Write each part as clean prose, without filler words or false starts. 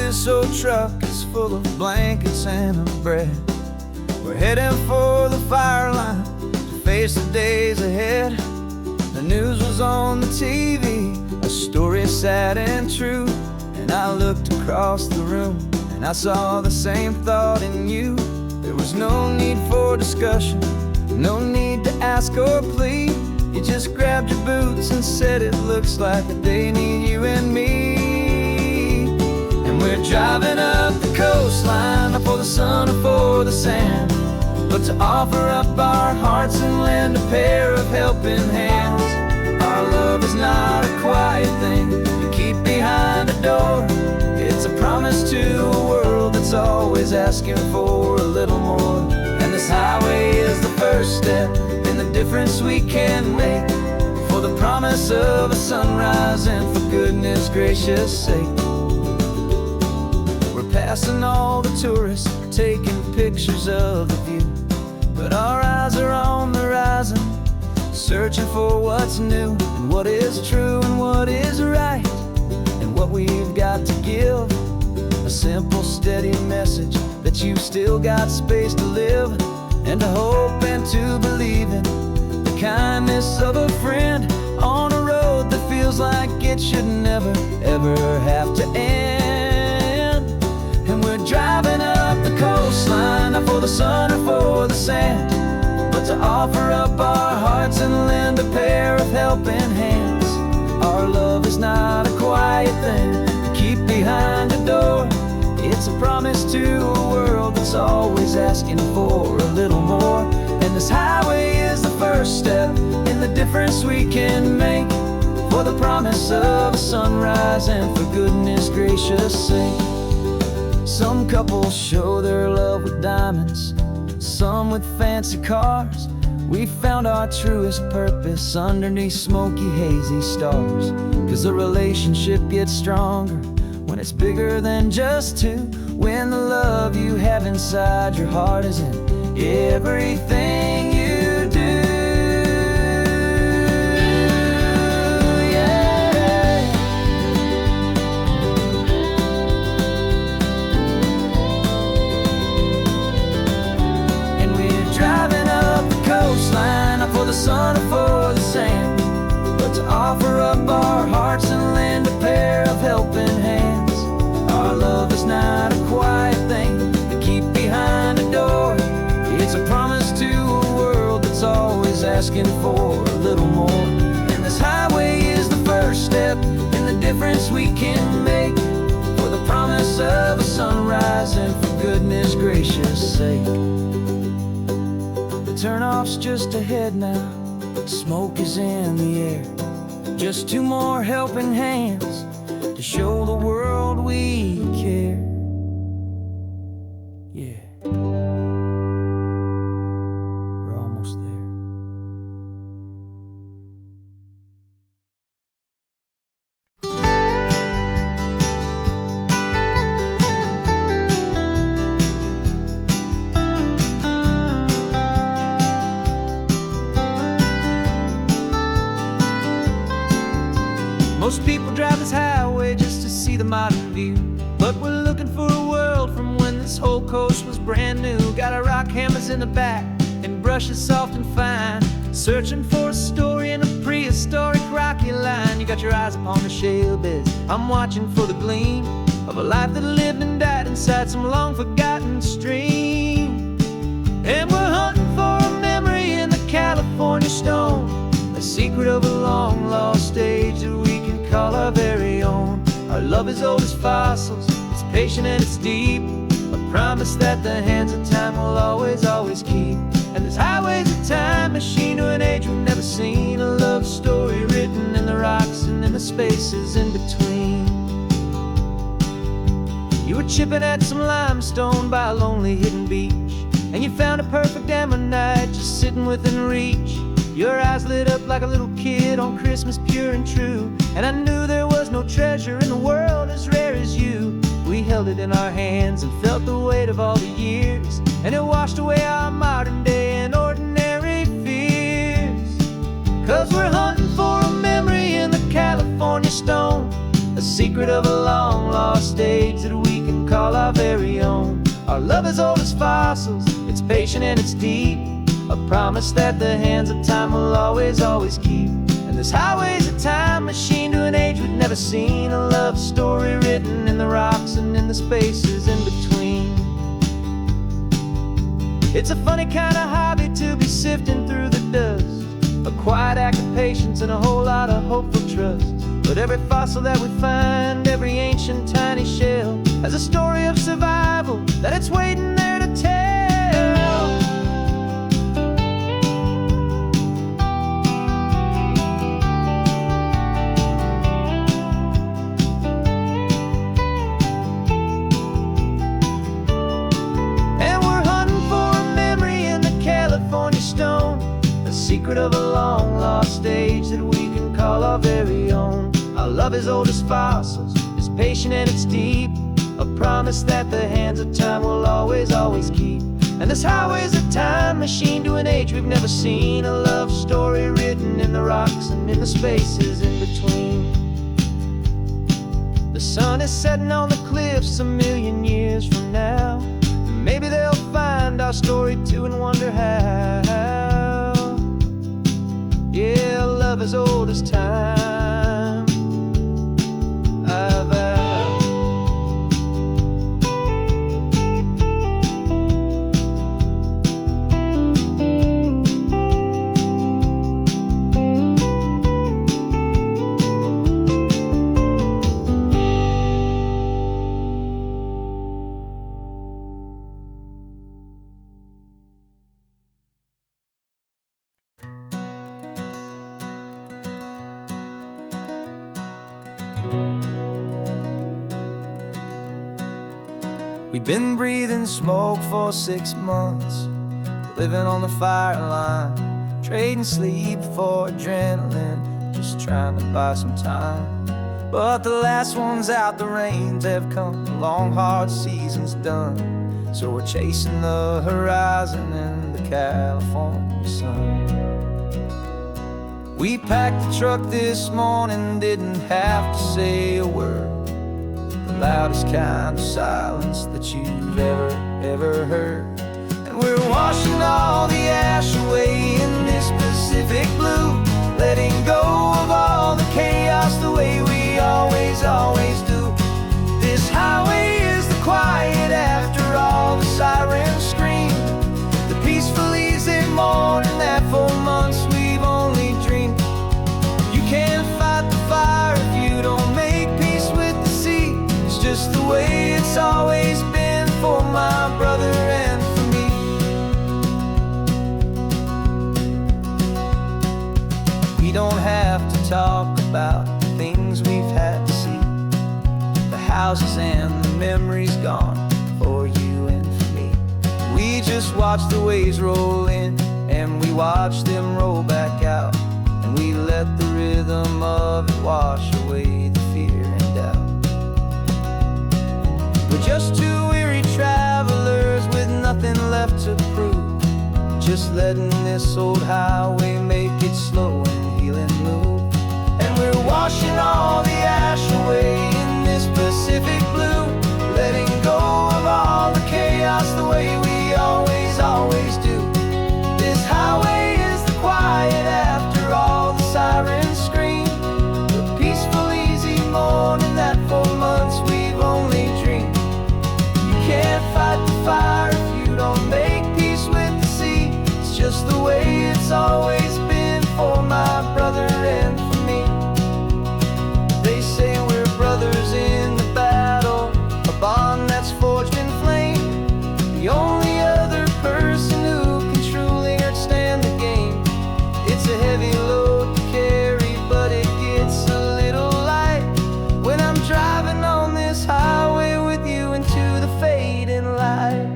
this old truck is full of blankets and of bread. We're heading for the fire line to face the days ahead. The news was on the TV, a story sad and true. And I looked across the room and I saw the same thought in you. There was no need for discussion, no need to ask or plead. You just grabbed your boots and said it looks like a day need you and me. And we're driving up the coastline, not for the sun or for the sand, but to offer up our hearts and lend a pair of helping hands. Our love is not a quiet thing you keep behind a door. It's a promise to a world that's always asking for a little more. And this highway is the first step in the difference we can make, for the promise of a sunrise and for goodness gracious sake. We're passing all the tourists, taking pictures of the view, but our eyes are on the horizon, searching for what's new and what is true and what is right, and what we've got to give. A simple, steady message that you've still got space to live, and to hope and to believe in the kindness of a friend on a road that feels like it should never, ever have to end. And we're driving up the coastline, not for the sun or for the sand, but to offer up our hearts and lend a pair of helping hands. Our love is not a quiet thing to keep behind a door. It's a promise to a world that's always asking for a little more. And this highway is the first step in the difference we can make, for the promise of a sunrise and for goodness gracious sake. Some couples show their love with diamonds, some with fancy cars. We found our truest purpose underneath smoky, hazy stars. 'Cause a relationship gets stronger when it's bigger than just two, when the love you have inside your heart is in everything you do. Yeah. And we're driving up the coastline, not for the sun or for the sand, but to offer up our hearts and lend a pair of helping hands. Our love is not a quiet thing to keep behind a door. It's a promise to a world that's always asking for a little more. And this highway is the first step in the difference we can make, for the promise of a sunrise and for goodness gracious sake. The turnoff's just ahead now, smoke is in the air. Just two more helping hands to show the world we care. Yeah, we're almost there. Most people drive this highway just to see the modern view, but we're looking for a world from when this whole coast was brand new. Got our rock hammers in the back and brushes soft and fine, searching for a story in a prehistoric rocky line. You got your eyes upon the shale beds, I'm watching for the gleam of a life that lived and died inside some long forgotten stream. And we're hunting for a memory in the California stone, a secret of a long lost age that we can call our very own. Our love is old as fossils, it's patient and it's deep, a promise that the hands of time will always, always keep. And this highway's a time machine to an age we've never seen, a love story written in the rocks and in the spaces in between. You were chipping at some limestone by a lonely hidden beach, and you found a perfect ammonite just sitting within reach. Your eyes lit up like a little kid on Christmas, pure and true, and I knew there was no treasure in the world as rare as you. We held it in our hands and felt the weight of all the years, and it washed away our modern day and ordinary fears. 'Cause we're hunting for a memory in the California stone, a secret of a long lost age that we can call our very own. Our love is old as fossils, it's patient and it's deep, a promise that the hands of time will always, always keep. And this highway's a time machine to an age we've never seen, a love story written in the rocks and in the spaces in between. It's a funny kind of hobby to be sifting through the dust, a quiet act of patience and a whole lot of hopeful trust. But every fossil that we find, every ancient tiny shell, has a story of survival that it's waiting there to tell. And we're hunting for a memory in the California stone, a secret of a long lost age that we can call our very own. Our love is old as fossils, it's patient and it's deep, a promise that the hands of time will always, always keep. And this highway's a time machine to an age we've never seen, a love story written in the rocks and in the spaces in between. The sun is setting on the cliffs a million years from now. Maybe they'll find our story too and wonder how. Yeah, love is old as time. We've been breathing smoke for 6 months, living on the fire line, trading sleep for adrenaline, just trying to buy some time. But the last one's out, the rains have come, the long hard season's done, so we're chasing the horizon in the California sun. We packed the truck this morning, didn't have to say a word, the loudest kind of silence that you've ever heard. And we're washing all the ash away in this Pacific blue, letting go of all the chaos the way we always, always do. This highway is the quiet after all the sirens scream, the peaceful easy morning that for months we've only dreamed. You can't fight the fire if you don't make peace with the sea. It's just the way it's always been for my brother and for me. We don't have to talk about the things we've had to see, the houses and the memories gone for you and for me. We just watch the waves roll in and we watch them roll back out, and we let the rhythm of it wash away the fear and doubt. We're just two weary travelers with nothing left to prove, just letting this old highway make it slow and healing move. And we're washing all the ash away in this Pacific blue, letting go of all the chaos the way we always, always do. This highway is the quiet after all the sirens scream, the peaceful easy morning that for months we've only dreamed. You can't fight the fire if you don't make peace with the sea. It's just the way it's always been for my brother and for me. They say we're brothers in the battle, a bond that's forged in flame, the only other person who can truly stand the game. It's a heavy load to carry, but it gets a little light when I'm driving on this highway with you into the fading light.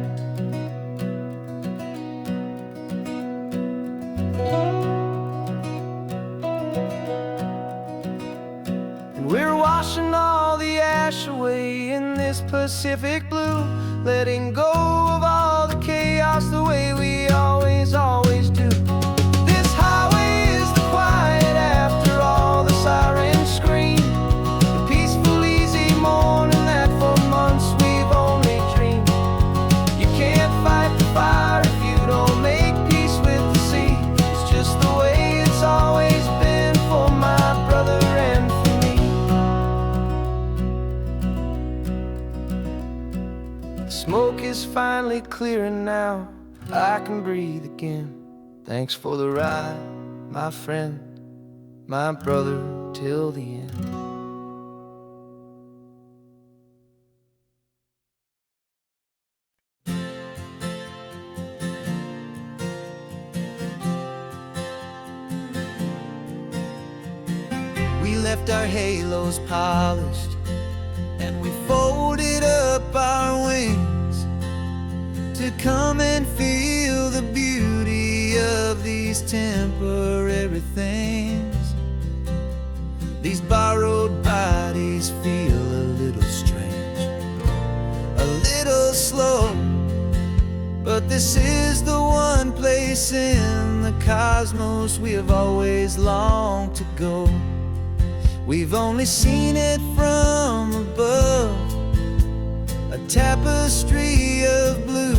And we're washing all the ash away in this Pacific blue, letting go of all the chaos the way we always, always do. This highway is the quiet after all the sirens scream, the peaceful finally clearing now. I can breathe again. Thanks for the ride, my friend, my brother till the end. We left our halos polished, and we folded up our wings to come and feel the beauty of these temporary things. These borrowed bodies feel a little strange, a little slow, but this is the one place in the cosmos we have always longed to go. We've only seen it from above, a tapestry of blue,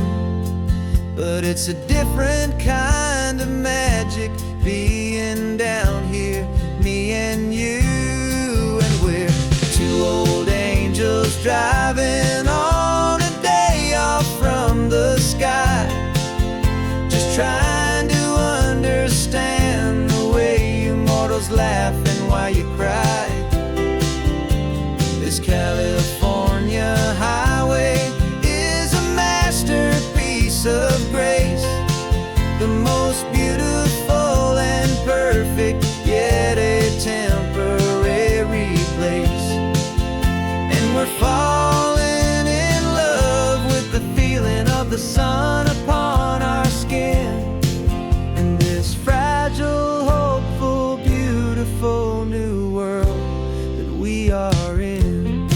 but it's a different kind of magic being down here, me and you. And we're two old angels driving on a day off from the sky, just trying to understand the way you mortals laugh and why you cry. This California highway is a masterpiece of grace, the most beautiful and perfect, yet a temporary place. And we're falling in love with the feeling of the sun upon our skin, and this fragile, hopeful, beautiful new world that we are in.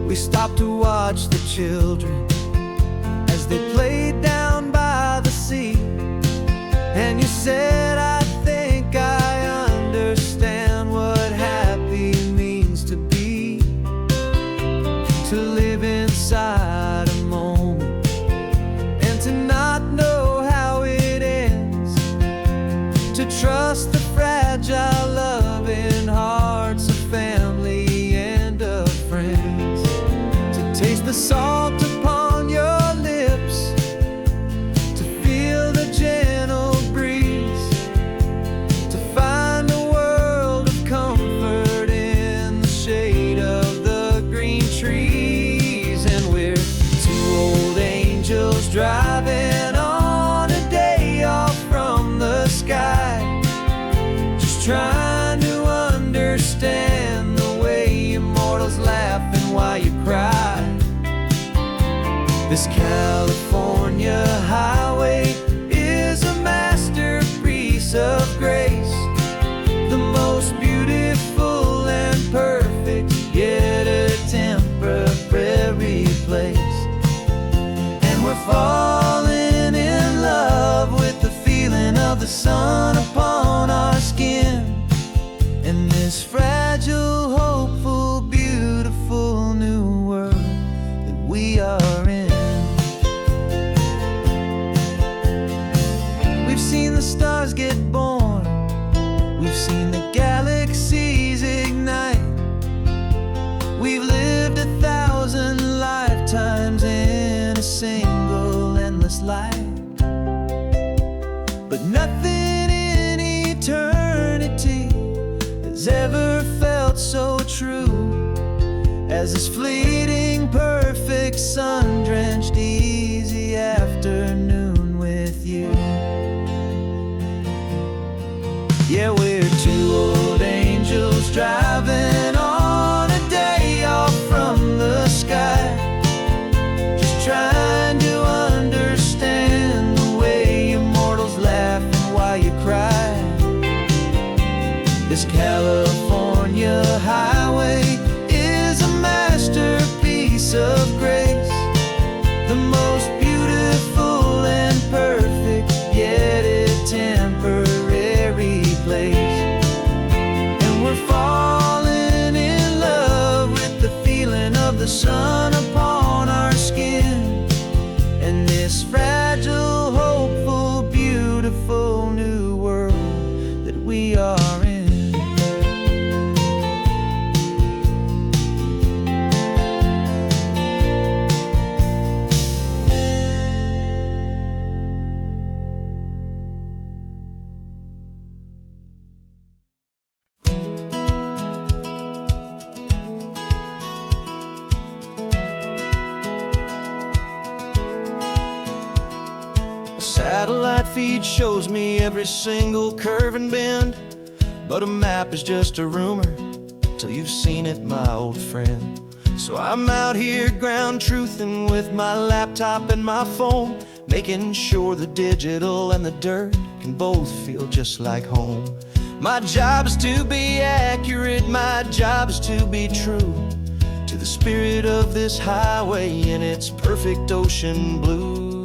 We stopped to watch the children as they played down by the sea, and you said, I think I understand what happy means to be, to live inside a moment and to not know how it ends, to trust the fragile loving hearts of family and of friends, to taste the salt upon your lips, to feel the gentle breeze, to find a world of comfort in the shade of the green trees. And we're two old angels driving on a day off from the sky, just trying to understand the way immortals laugh and why you cry. This California highway is a masterpiece of grace, the most beautiful and perfect, yet a temporary place. And we're falling in love with the feeling of the sun upon our skin, and this fragile, hopeful, beautiful new world that we are in. We've seen the stars get born, we've seen the galaxies ignite, we've lived 1,000 lifetimes in a single endless life, but nothing in eternity has ever felt so true as this fleeting, perfect, sun-drenched, easy afternoon with you. Yeah, we're two old angels driving on a day off from the sky, just trying to understand the way immortals laugh and why you cry. This California highway is a masterpiece of grace, the most beautiful and perfect, yet a temporary place. And we're falling in love with the feeling of the sun upon our skin, and this fragile, hopeful, beautiful new world that we are in. feed shows me every single curve and bend, but a map is just a rumor till you've seen it, my old friend. So I'm out here ground truthing with my laptop and my phone, making sure the digital and the dirt can both feel just like home. My job is to be accurate, my job is to be true to the spirit of this highway in its perfect ocean blue.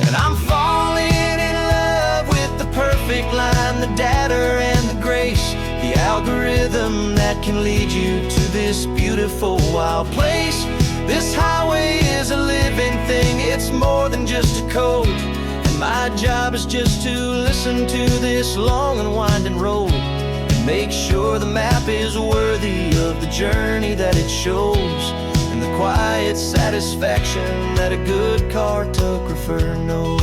And I'm falling in love with the perfect line, the data and the grace, the algorithm that can lead you to this beautiful wild place. This highway is a living thing, it's more than just a code. And my job is just to listen to this long and winding road and make sure the map is worthy of the journey that it shows, and the quiet satisfaction that a good cartographer knows.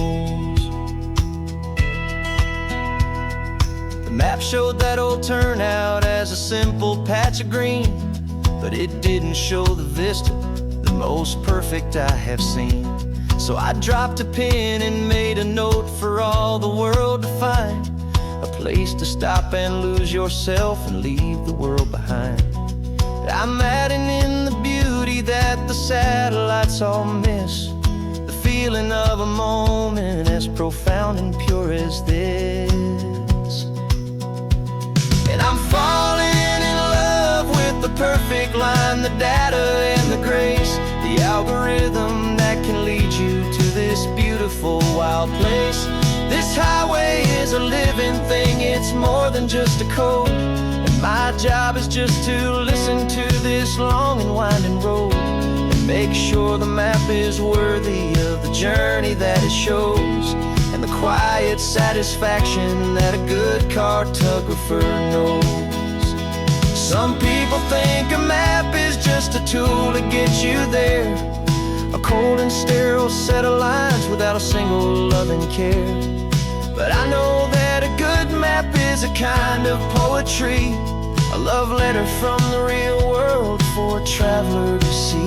The map showed that old turnout as a simple patch of green, but it didn't show the vista, the most perfect I have seen. So I dropped a pin and made a note for all the world to find, a place to stop and lose yourself and leave the world behind. I'm adding in the beauty that the satellites all miss, the feeling of a moment as profound and pure as this. And I'm falling in love with the perfect line, the data and the grace, the algorithm that can lead you to this beautiful wild place. This highway is a living thing, it's more than just a code. And my job is just to listen to this long and winding road and make sure the map is worthy of the journey that it shows, and the quiet satisfaction that a good cartographer knows. Some people think a map is just a tool to get you there, a cold and sterile set of lines without a single loving care. But I know that a good map is a kind of poetry, a love letter from the real world for a traveler to see.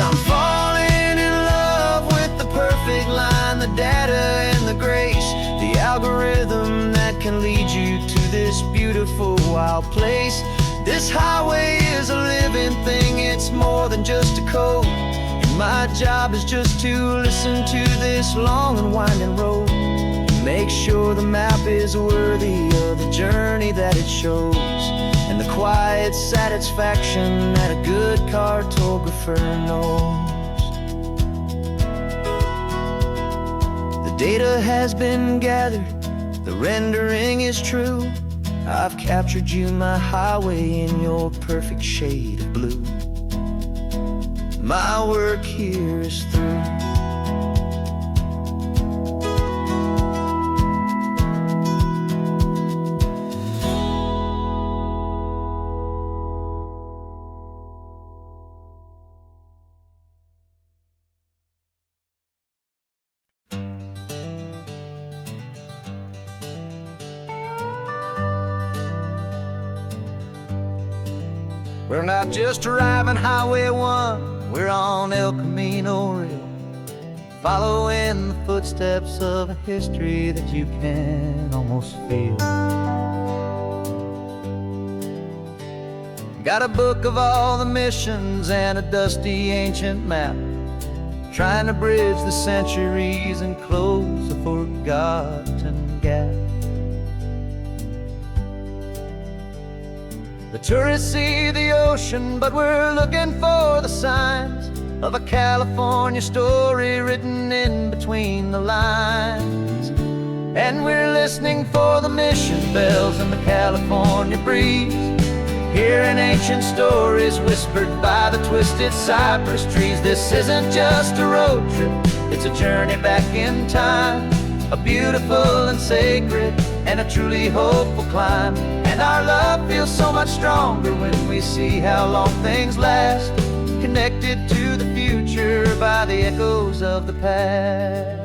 I'm falling in love with the perfect line, the data and the grace, the algorithm that can lead you to this beautiful wild place. This highway is a living thing, it's more than just a code. And my job is just to listen to this long and winding road and make sure the map is worthy of the journey that it shows, and the quiet satisfaction that a good cartographer knows. The data has been gathered, the rendering is true. I've captured you, my highway, in your perfect shade of blue. My work here is through. We're not just driving Highway 1, we're on El Camino Real, following the footsteps of a history that you can almost feel. Got a book of all the missions and a dusty ancient map, trying to bridge the centuries and close a forgotten gap. The tourists see the ocean, but we're looking for the signs of a California story written in between the lines. And we're listening for the mission bells and the California breeze, hearing ancient stories whispered by the twisted cypress trees. This isn't just a road trip, it's a journey back in time, a beautiful and sacred and a truly hopeful climb. And our love feels so much stronger when we see how long things last, connected to the future by the echoes of the past.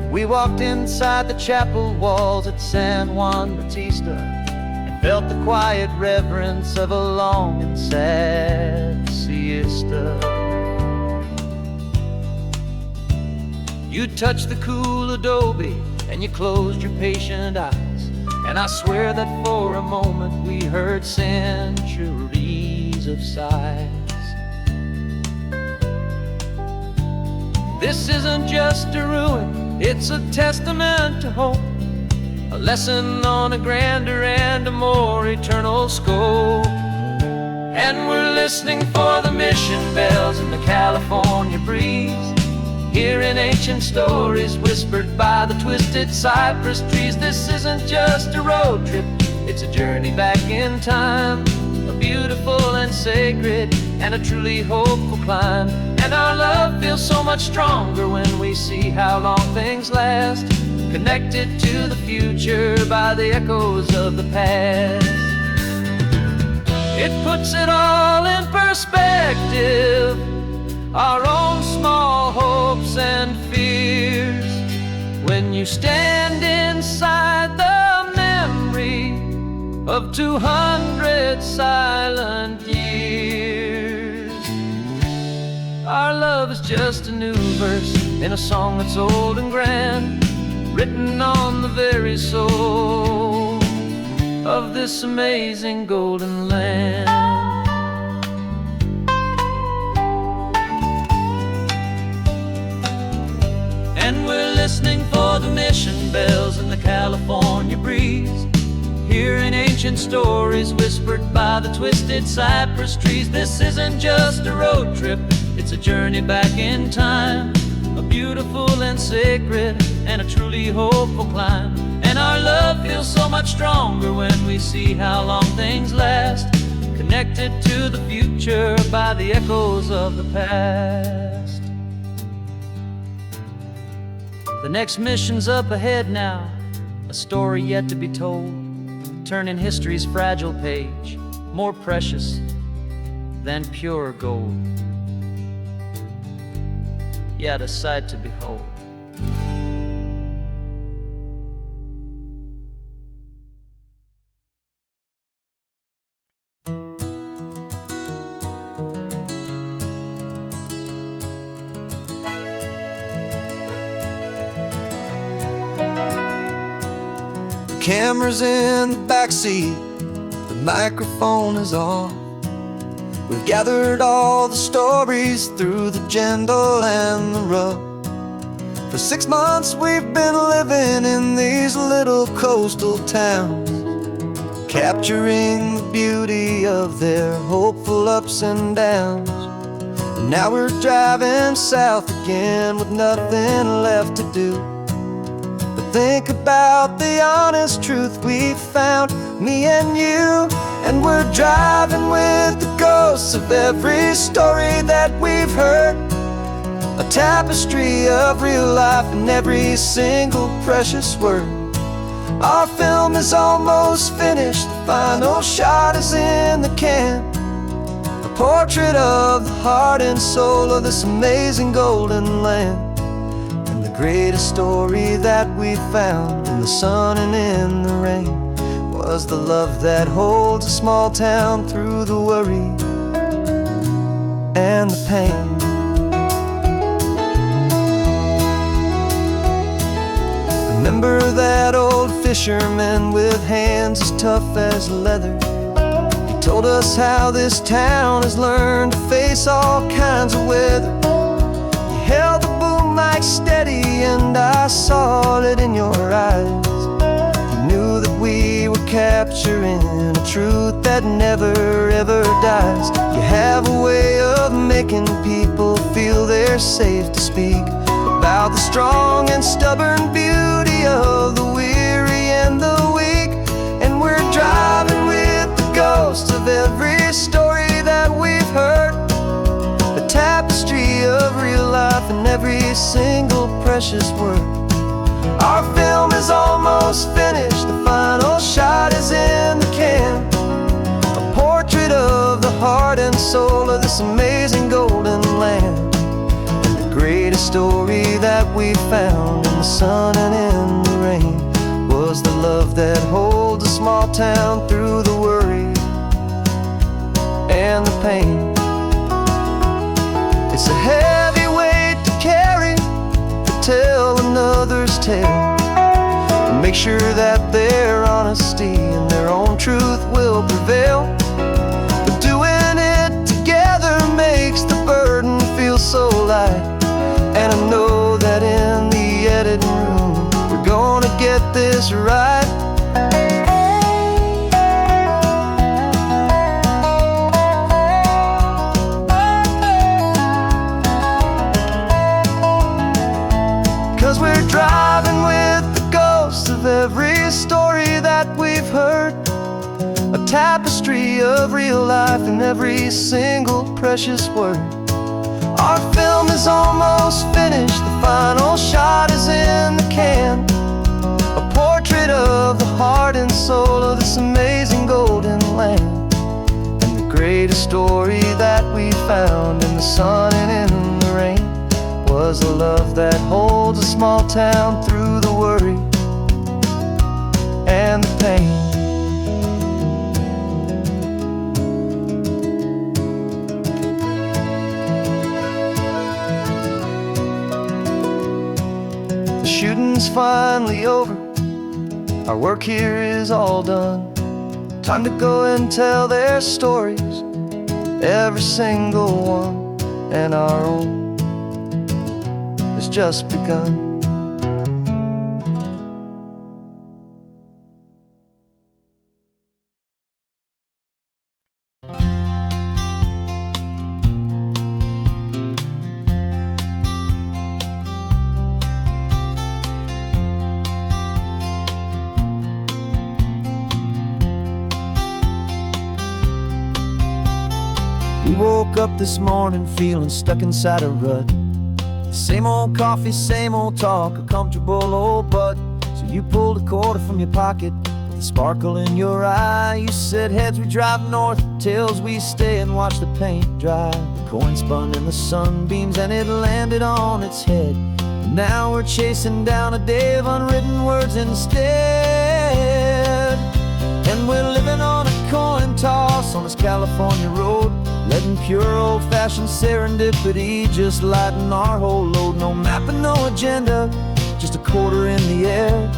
We walked inside the chapel walls at San Juan Bautista and felt the quiet reverence of a long and sad siesta. You touched the cool adobe and you closed your patient eyes, and I swear that for a moment we heard centuries of sighs. This isn't just a ruin, it's a testament to hope, a lesson on a grander and a more eternal scope. And we're listening for the mission bells in the California breeze, hearing ancient stories whispered by the twisted cypress trees. This isn't just a road trip, it's a journey back in time, a beautiful and sacred and a truly hopeful climb. And our love feels so much stronger when we see how long things last, connected to the future by the echoes of the past. It puts it all in perspective, our own small hopes and fears, when you stand inside the memory of 200 silent years. Our love is just a new verse in a song that's old and grand, written on the very soul of this amazing golden land. And we're listening for the mission bells in the California breeze, hearing ancient stories whispered by the twisted cypress trees. This isn't just a road trip, it's a journey back in time, a beautiful and sacred and a truly hopeful climb. And our love feels so much stronger when we see how long things last, connected to the future by the echoes of the past. The next mission's up ahead now, a story yet to be told, turning history's fragile page more precious than pure gold. Yet a sight to behold. Camera's in the backseat, the microphone is on. We've gathered all the stories through the gentle and the rough. For 6 months we've been living in these little coastal towns, capturing the beauty of their hopeful ups and downs. And now we're driving south again with nothing left to do. Think about the honest truth we found, me and you. And we're driving with the ghosts of every story that we've heard, a tapestry of real life in every single precious word. Our film is almost finished, the final shot is in the can, a portrait of the heart and soul of this amazing golden land. The greatest story that we found in the sun and in the rain was the love that holds a small town through the worry and the pain. Remember that old fisherman with hands as tough as leather? He told us how this town has learned to face all kinds of weather. You held the boom mic steady and I saw it in your eyes. You knew that we were capturing a truth that never ever dies. You have a way of making people feel they're safe to speak about the strong and stubborn beauty of the weary and the weak. And we're driving with the ghosts of every story that we've heard, the tapestry of real life in every single precious word. almost finished, the final shot is in the can. A portrait of the heart and soul of this amazing golden land. And the greatest story that we found in the sun and in the rain was the love that holds a small town through the worry and the pain. It's a heavy weight to carry, to tell another's tale, and make sure that their honesty and their own truth will prevail. But doing it together makes the burden feel so light. And I know that in the editing room we're gonna get this right. 'Cause we're driving with the ghosts of every story that we've heard, a tapestry of real life in every single precious word. Our film is almost finished, the final shot is in the can. A portrait of the heart and soul of this amazing golden land. And the greatest story that we found in the sun and in the rain was a love that holds a small town through the worry and the pain. The shooting's finally over, our work here is all done. Time to go and tell their stories, every single one, and our own has just begun. We woke up this morning feeling stuck inside a rut. Same old coffee, same old talk, a comfortable old butt. So you pulled a quarter from your pocket with a sparkle in your eye. You said heads we drive north, tails we stay and watch the paint dry. The coin spun in the sunbeams and it landed on its head. And now we're chasing down a day of unwritten words instead. And we're living on a coin toss on this California road, letting pure old-fashioned serendipity just lighten our whole load. No map and no agenda, just a quarter in the air.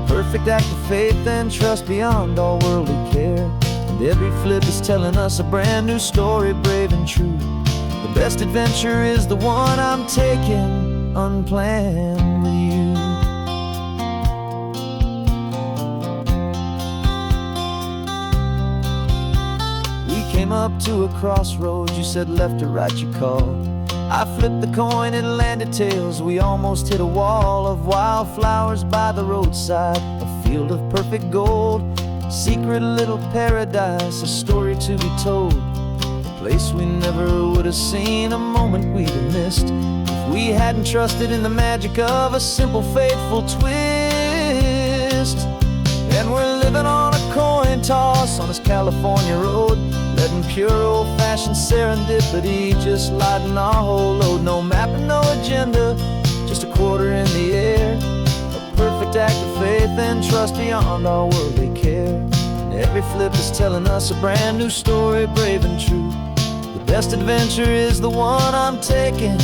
Perfect act of faith and trust beyond all worldly care. And every flip is telling us a brand new story, brave and true. The best adventure is the one I'm taking unplanned with you. Came up to a crossroads, you said left or right you called. I flipped the coin, it landed tails. We almost hit a wall of wildflowers by the roadside, a field of perfect gold, secret little paradise, a story to be told. A place we never would have seen, a moment we'd have missed if we hadn't trusted in the magic of a simple faithful twist. And we're living on a coin toss on this California road, letting pure old-fashioned serendipity just lighten our whole load. No map and no agenda, just a quarter in the air. A perfect act of faith and trust beyond all worldly care. And every flip is telling us a brand new story, brave and true. The best adventure is the one I'm taking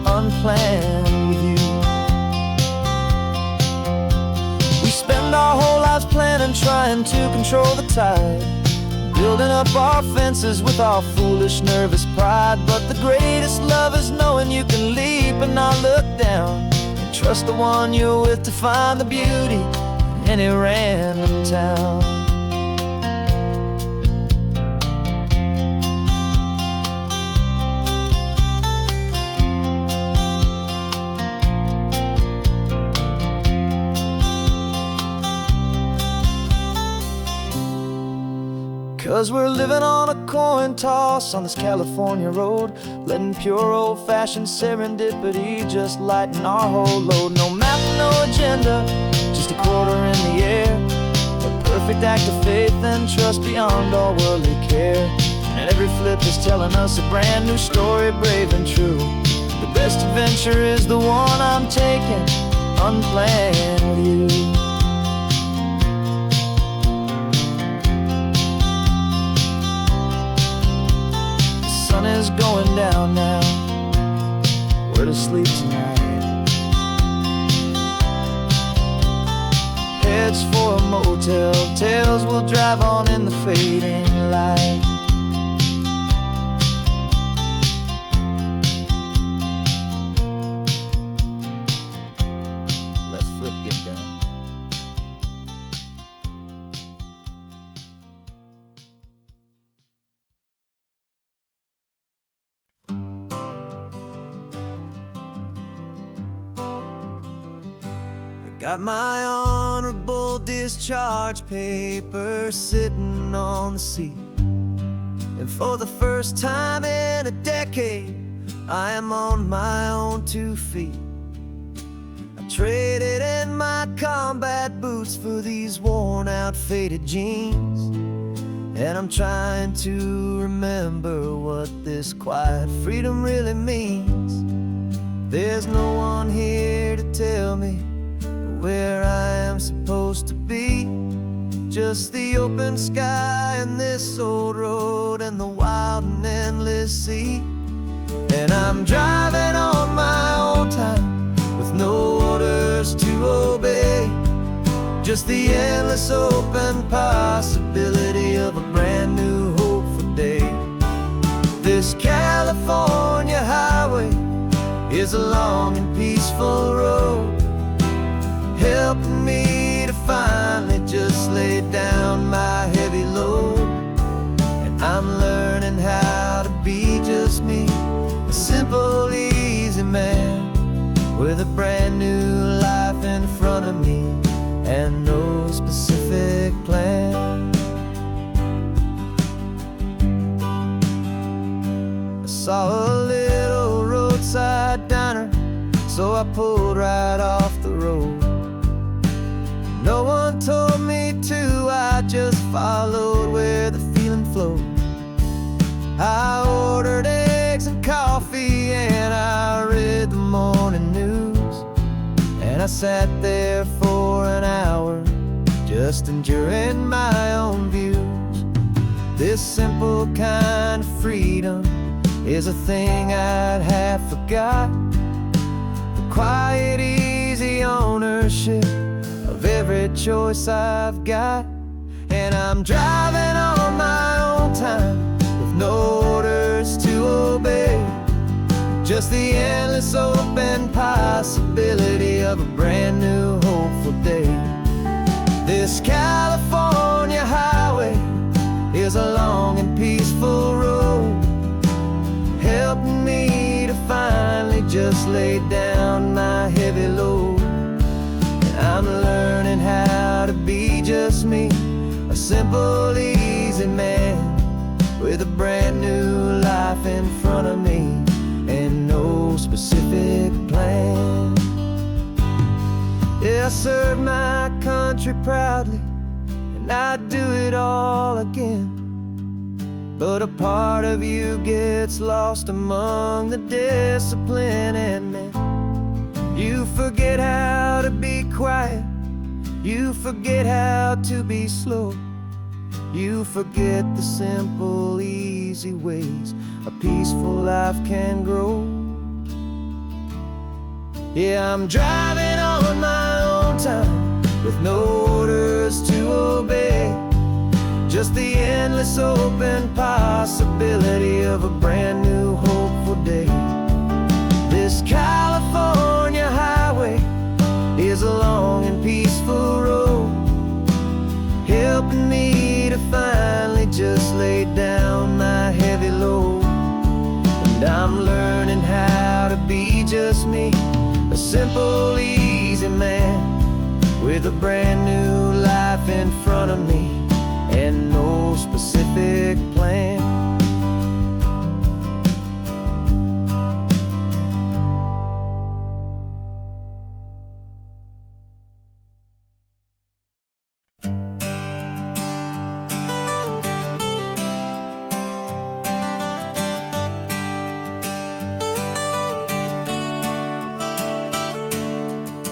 unplanned with you. We spend our whole lives planning, trying to control the tide, building up our fences with our foolish, nervous pride. But the greatest love is knowing you can leap and not look down, and trust the one you're with to find the beauty in any random town. 'Cause we're living on a coin toss on this California road, letting pure old-fashioned serendipity just lighten our whole load. No map, no agenda, just a quarter in the air. A perfect act of faith and trust beyond all worldly care. And every flip is telling us a brand new story, brave and true. The best adventure is the one I'm taking, unplanned with you. The sun is going down now, we're to sleep tonight. Heads for a motel, tales will drive on in the fading light. Let's flip get done. Got my honorable discharge paper sitting on the seat, and for the first time in a decade, I am on my own 2 feet. I traded in my combat boots for these worn out faded jeans, and I'm trying to remember what this quiet freedom really means. There's no one here to tell me where I am supposed to be, just the open sky and this old road and the wild and endless sea. And I'm driving on my own time with no orders to obey, just the endless open possibility of a brand new hopeful day. This California highway is a long and peaceful road, helping me to finally just lay down my heavy load. And I'm learning how to be just me, a simple, easy man with a brand new life in front of me and no specific plan. I saw a little roadside diner, so I pulled right off the road. No one told me to, I just followed where the feeling flowed. I ordered eggs and coffee and I read the morning news, and I sat there for an hour just enjoying my own views. This simple kind of freedom is a thing I'd have forgot. The quiet, easy ownership of every choice I've got. And I'm driving on my own time with no orders to obey, just the endless open possibility of a brand new hopeful day. This California highway is a long and peaceful road, helping me to finally just lay down my heavy load. I'm learning how to be just me, a simple, easy man with a brand new life in front of me and no specific plan. Yeah, I served my country proudly and I'd do it all again, but a part of you gets lost among the discipline and men. You forget how to be quiet, you forget how to be slow, you forget the simple, easy ways a peaceful life can grow. Yeah, I'm driving on my own time with no orders to obey, just the endless open possibility of a brand new hopeful day. This California highway is a long and peaceful road, helping me to finally just lay down my heavy load. And I'm learning how to be just me, a simple, easy man with a brand new life in front of me and no specific plan.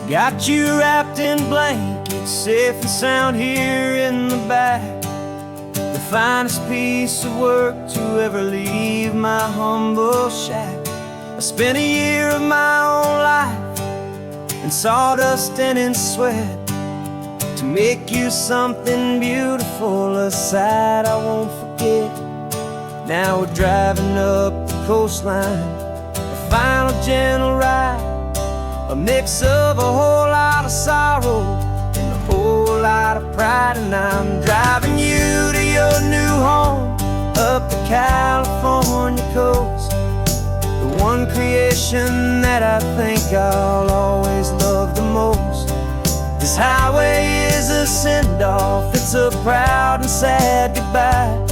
Got you wrapped in blankets, safe and sound here in the back. The finest piece of work to ever leave my humble shack. I spent a year of my own life in sawdust and in sweat to make you something beautiful, a sight I won't forget. Now we're driving up the coastline, a final gentle ride, a mix of a whole lot of sorrow and a whole lot of pride. And I'm driving you to your new home up the California coast, the one creation that I think I'll always love the most. This highway is a send-off, it's a proud and sad goodbye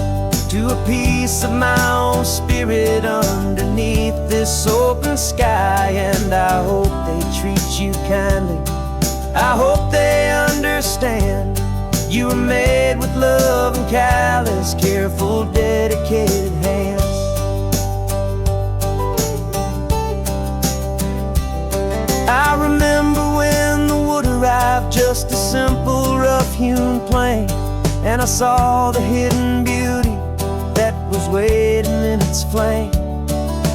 to a piece of my own spirit underneath this open sky. And I hope they treat you kindly, I hope they understand you were made with love and callous, careful, dedicated hands. I remember when the wood arrived, just a simple rough-hewn plank, and I saw the hidden beauty that was waiting in its flame.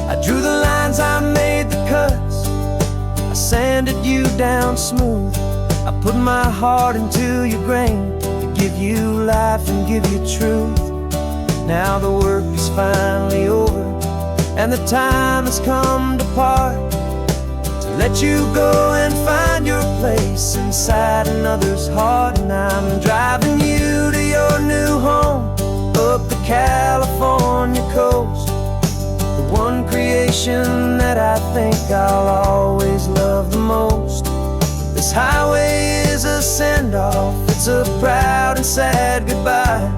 I drew the lines, I made the cuts, I sanded you down smooth. I put my heart into your grain to give you life and give you truth. Now the work is finally over, and the time has come to part, to let you go and find your place inside another's heart. And I'm driving you to your new home up the California coast, the one creation that I think I'll always love the most. This highway is a send-off, it's a proud and sad goodbye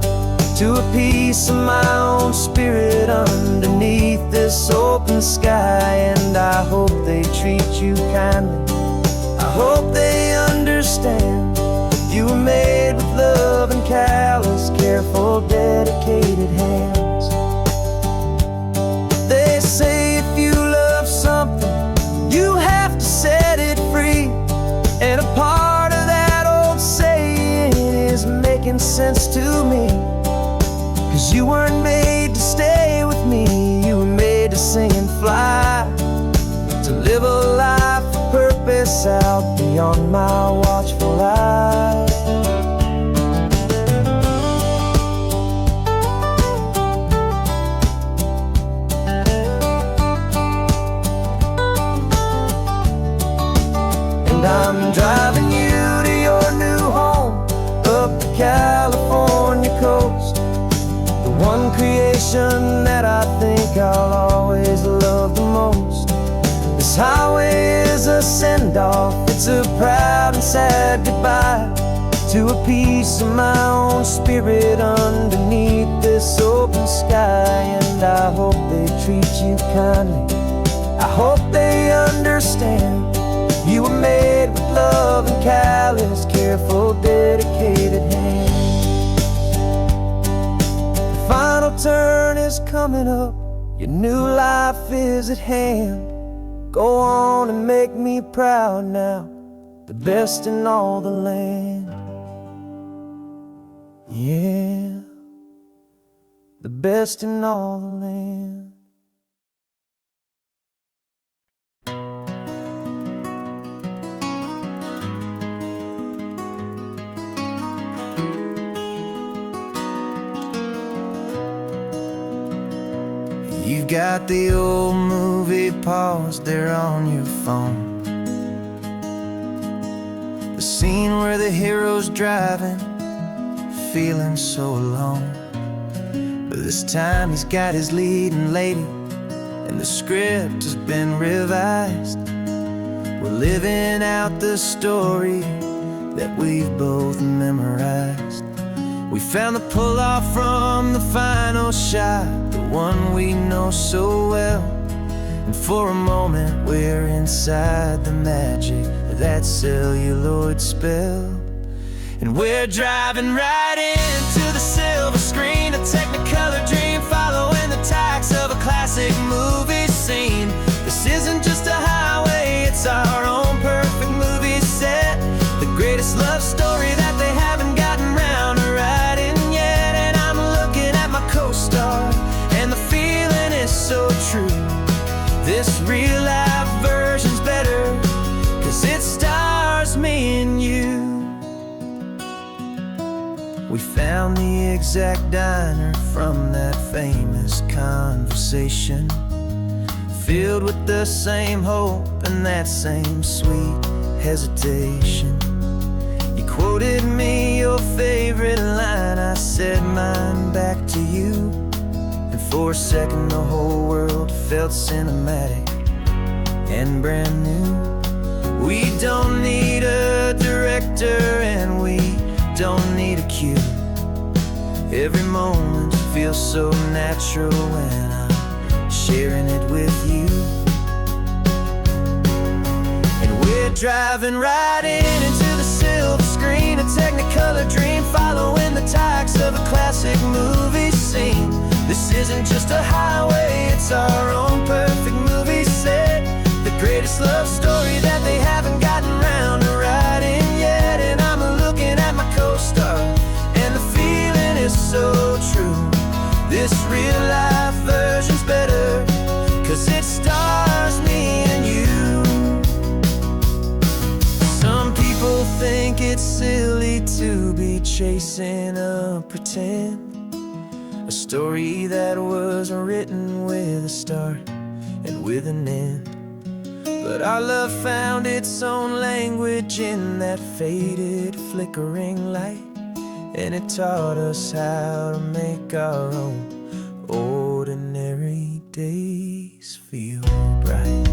to a piece of my own spirit underneath this open sky. And I hope they treat you kindly, I hope they understand you were made with love and callous, careful, dedicated hands. They say if you love something, you have to set it free. And a part of that old saying is making sense to me, 'cause you weren't made to stay with me, you were made to sing and fly, to live a life of purpose out beyond my watchful eye. And I'm driving you to your new home up the California coast, the one creation that I think I'll always love the most. This highway is a send-off, it's a proud and sad goodbye to a piece of my own spirit underneath this open sky. And I hope they treat you kindly, I hope they understand you were made with love and callous, careful, dedicated hands. The final turn is coming up, your new life is at hand. Go on and make me proud now, the best in all the land. Yeah, the best in all the land. You've got the old movie paused there on your phone, the scene where the hero's driving, feeling so alone. But this time he's got his leading lady, and the script has been revised. We're living out the story that we've both memorized. We found the pull-off from the final shot, the one we know so well. And for a moment we're inside the magic of that celluloid spell. And we're driving right into the silver screen, a technicolor dream, following the tacks of a classic movie scene. This isn't just a highway, it's our own perfect movie scene. exact diner from that famous conversation, filled with the same hope and that same sweet hesitation. You quoted me your favorite line, I said mine back to you, and for a second the whole world felt cinematic and brand new. We don't need a director and we don't need a cue. Every moment feels so natural when I'm sharing it with you. And we're driving right into the silver screen, a technicolor dream, following the tacks of a classic movie scene. This isn't just a highway, it's our own perfect movie set, the greatest love story that they haven't gotten round to writing yet. And I'm looking at my co-star, and the feeling is so true. This real life version's better, 'cause it stars me and you. Some people think it's silly to be chasing a pretend, a story that was written with a start and with an end. But our love found its own language in that faded, flickering light, and it taught us how to make our own ordinary days feel bright.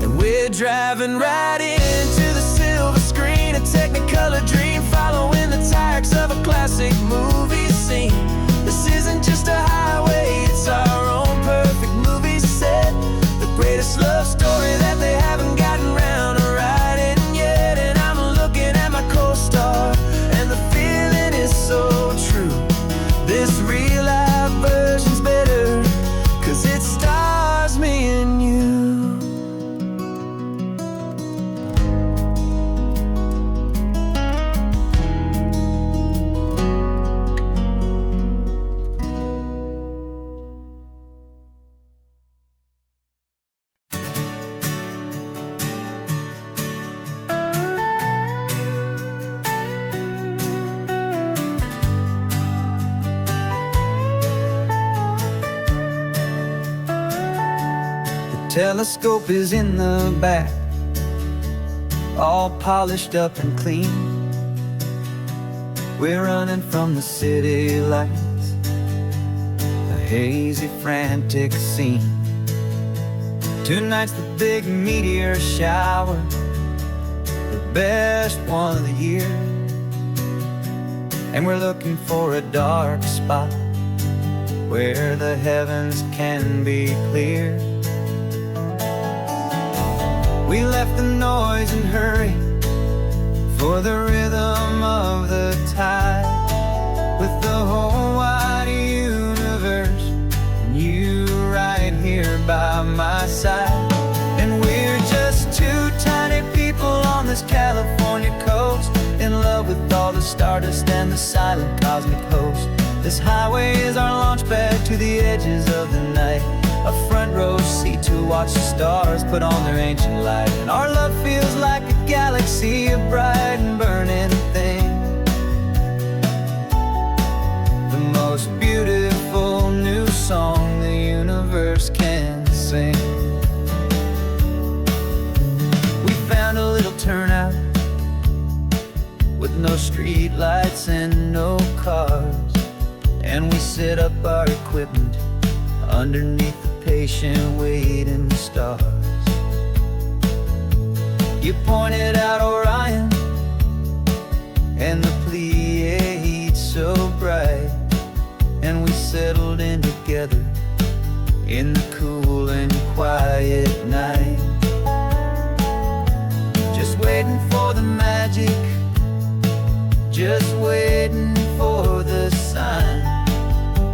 And we're driving right into the silver screen, a technicolor dream, following the tacks of a classic movie scene. This isn't just a highway, it's our own perfect movie set, the greatest love story that they haven't gotten round to writing yet. And I'm looking at my co-star, and the feeling is so true. This real life version's better, 'cause it stars me and you. Telescope is in the back, all polished up and clean. We're running from the city lights, a hazy, frantic scene. Tonight's the big meteor shower, the best one of the year. And we're looking for a dark spot where the heavens can be clear. We left the noise and hurry for the rhythm of the tide, with the whole wide universe and you right here by my side. And we're just two tiny people on this California coast, in love with all the stardust and the silent cosmic host. This highway is our launch pad to the edges of the night, a front row seat to watch the stars put on their ancient light. And our love feels like a galaxy, a bright and burning thing, the most beautiful new song the universe can sing. We found a little turnout with no street lights and no cars, and we set up our equipment underneath the patient waiting stars. You pointed out Orion and the Pleiades so bright, and we settled in together in the cool and quiet night, just waiting for the magic, just waiting for the sign.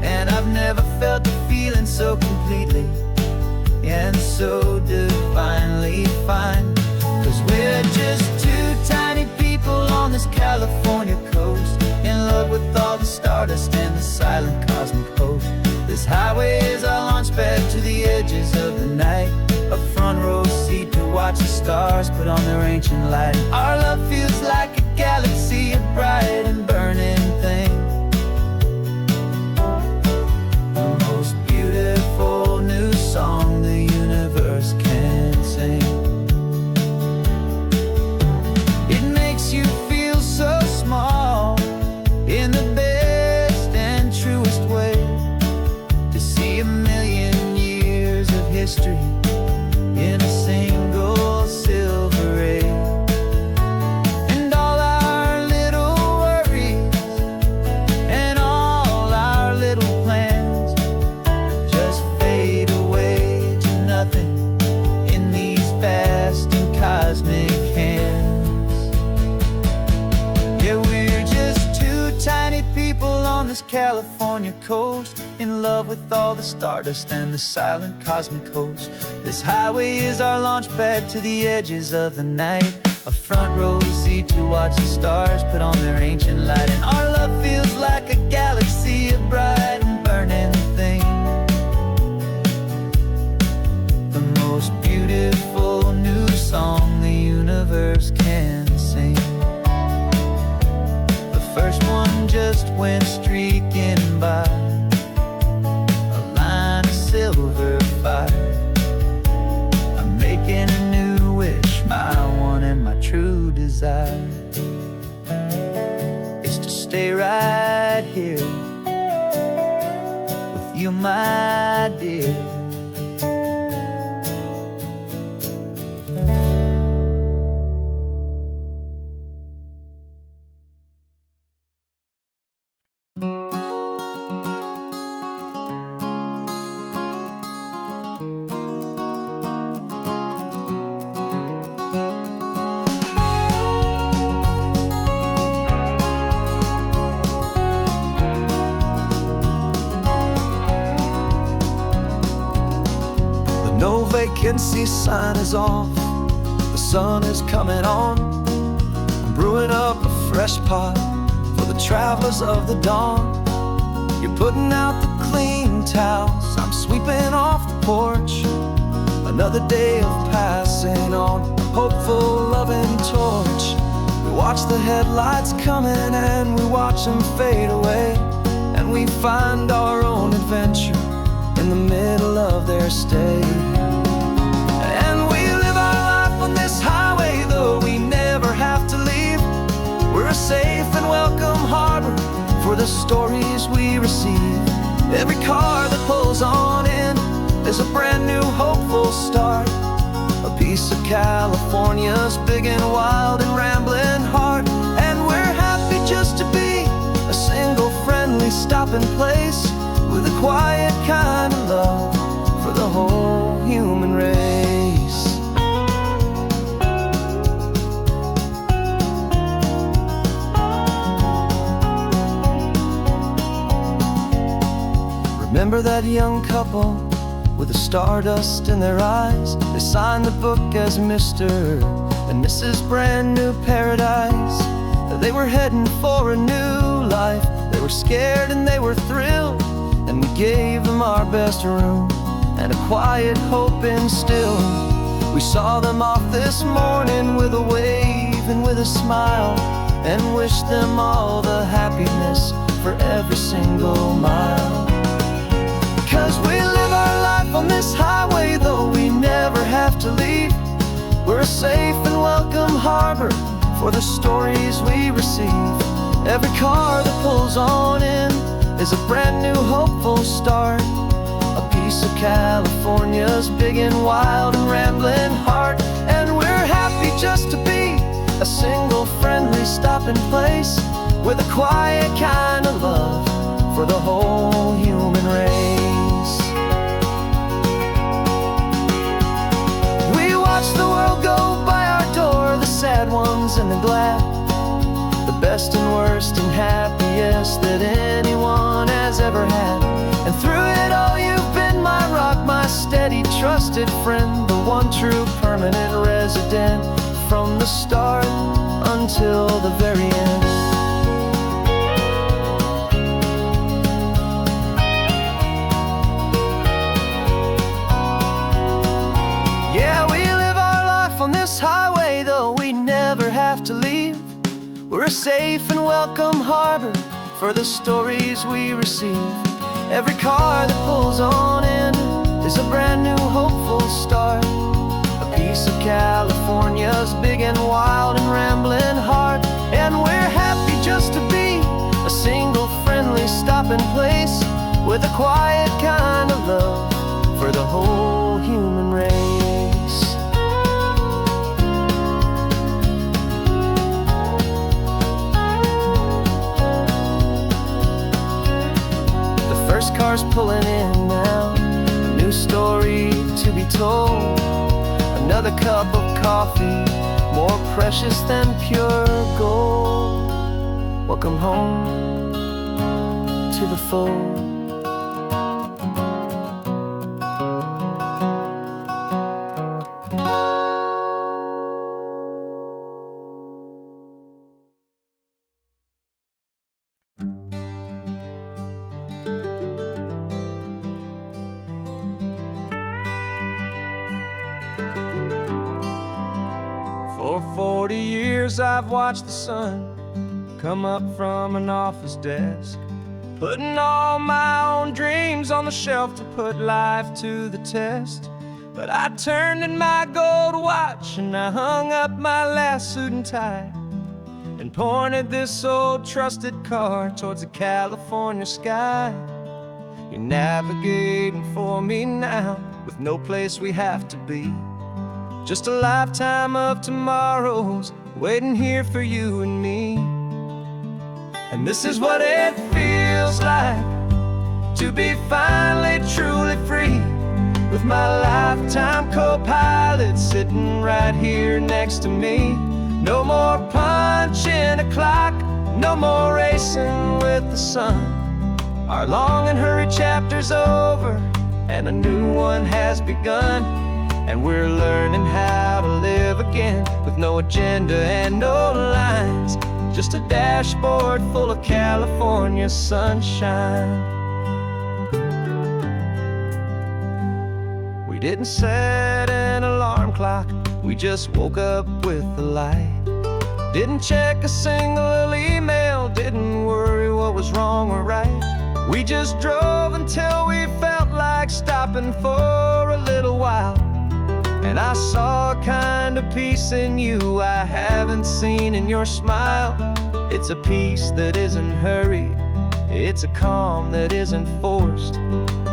And I've never felt the feeling so completely and so divinely fine, 'cause we're just two tiny people on this California coast, in love with all the stardust and the silent cosmic host. This highway is our launch pad to the edges of the night, a watch the stars put on their ancient light. Our love feels like a galaxy, a bright and burning thing. The most beautiful new song the universe can sing. It makes you feel so small in the best and truest way, to see a million years of history in a single silver ray. And all our little worries and all our little plans just fade away to nothing in these vast and cosmic hands. Yeah, we're just two tiny people on this California coast, in love with all the stardust and the silent cosmic host. This highway is our launch pad to the edges of the night, a front row seat to watch the stars put on their ancient light. And our love feels like a galaxy, a bright and burning thing. The most beautiful new song the universe can sing. The first one just went streaking by, a line of silver fire. I'm making a new wish, my one and my true desire is to stay right here with you, my dear. No vacancy sign is off, the sun is coming on. I'm brewing up a fresh pot for the travelers of the dawn. You're putting out the clean towels, I'm sweeping off the porch. Another day of passing on, a hopeful, loving torch. We watch the headlights coming and we watch them fade away, and we find our own adventure in the middle of their stay. And we live our life on this highway, though we never have to leave. We're a safe and welcome harbor for the stories we receive. Every car that pulls on in is a brand new hopeful start, a piece of California's big and wild and rambling heart. And we're happy just to be a single friendly stopping place, with a quiet kind of love for the whole human race. Remember that young couple with the stardust in their eyes? They signed the book as Mr. and Mrs. Brand New Paradise. They were heading for a new life. They were scared and they were thrilled, and we gave them our best room and a quiet hope instilled. We saw them off this morning with a wave and with a smile, and wished them all the happiness for every single mile. 'Cause we live our life on this highway, though we never have to leave. We're a safe and welcome harbor for the stories we receive. Every car that pulls on in is a brand new hopeful start, a piece of California's big and wild and rambling heart. And we're happy just to be a single friendly stopping place, with a quiet kind of love for the whole human race. We watch the world go by our door, the sad ones and the glad, the best and worst and happiest that anyone has ever had. And through it all you've been my rock, my steady trusted friend, the one true permanent resident, from the start until the very end. Yeah, we live our life on this highway, though we never have to leave. We're a safe and welcome harbor for the stories we receive. Every car that pulls on in is a brand new hopeful start, a piece of California's big and wild and rambling heart. And we're happy just to be a single friendly stopping place, with a quiet kind of love for the whole human race. The first car's pulling in now, a new story to be told. Another cup of coffee, more precious than pure gold. Welcome home to the fold. For 40 years I've watched the sun come up from an office desk, putting all my own dreams on the shelf to put life to the test. But I turned in my gold watch and I hung up my last suit and tie, and pointed this old trusted car towards the California sky. You're navigating for me now, with no place we have to be, just a lifetime of tomorrows waiting here for you and me. And this is what it feels like to be finally truly free, with my lifetime co-pilot sitting right here next to me. No more punching a clock, no more racing with the sun. Our long and hurried chapter's over and a new one has begun. And we're learning how to live again, with no agenda and no lines, just a dashboard full of California sunshine. We didn't set an alarm clock, we just woke up with the light. Didn't check a single email, didn't worry what was wrong or right. We just drove until we felt like stopping for a little while. And I saw a kind of peace in you I haven't seen in your smile. It's a peace that isn't hurried, it's a calm that isn't forced.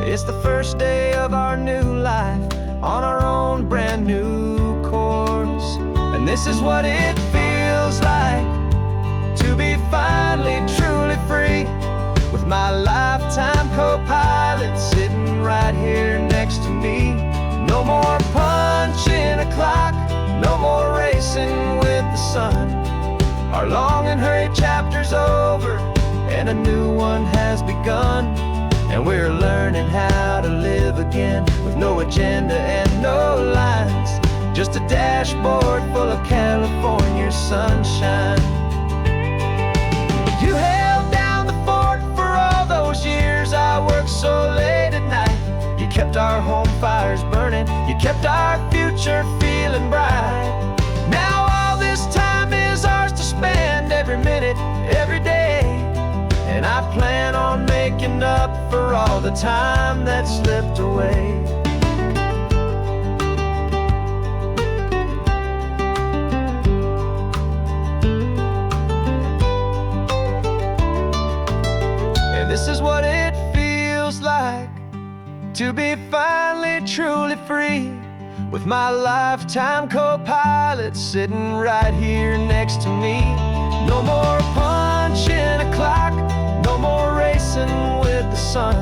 It's the first day of our new life on our own brand new course. And this is what it feels like to be finally truly free, with my lifetime co-pilot sitting right here next to me. No more punching a clock, no more racing with the sun. Our long and hurried chapter's over and a new one has begun. And we're learning how to live again, with no agenda and no lines, just a dashboard full of California sunshine. You held down the fort for all those years I worked so late at night. You kept our home fires burning, you kept our future feeling bright. Now all this time is ours to spend, every minute, every day. And I plan on making up for all the time that slipped away. And this is what it feels like to be finally truly free, with my lifetime co-pilot sitting right here next to me. No more punching a clock, no more racing with the sun.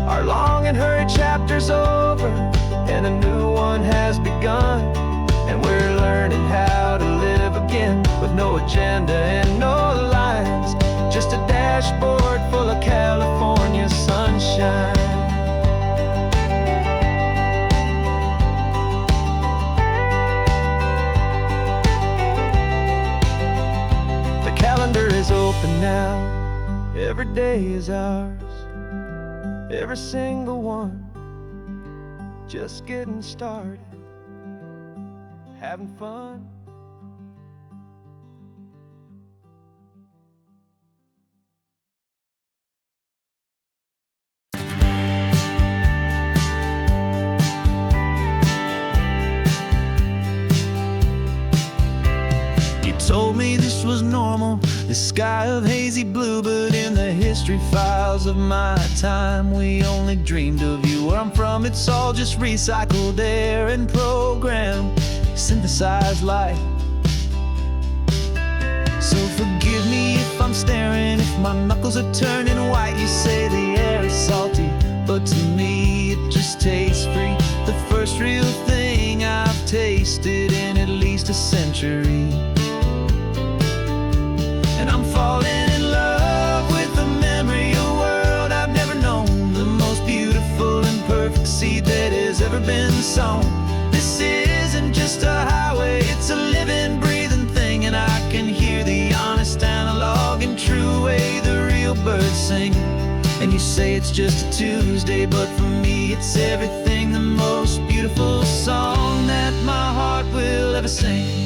Our long and hurried chapter's over and a new one has begun. And we're learning how to live again, with no agenda and no lines, just a dashboard full of California sunshine. Calendar is open now, every day is ours, every single one, just getting started. having fun. Told me this was normal, the sky of hazy blue, but in the history files of my time, we only dreamed of you. Where I'm from, it's all just recycled air and programmed, synthesized light. So forgive me if I'm staring, if my knuckles are turning white. You say the air is salty, but to me it just tastes free. The first real thing I've tasted in at least a century. And I'm falling in love with the memory of a world I've never known, the most beautiful and perfect seed that has ever been sown. This isn't just a highway, it's a living, breathing thing, and I can hear the honest, analog, and true way the real birds sing. And you say it's just a Tuesday, but for me it's everything, the most beautiful song that my heart will ever sing.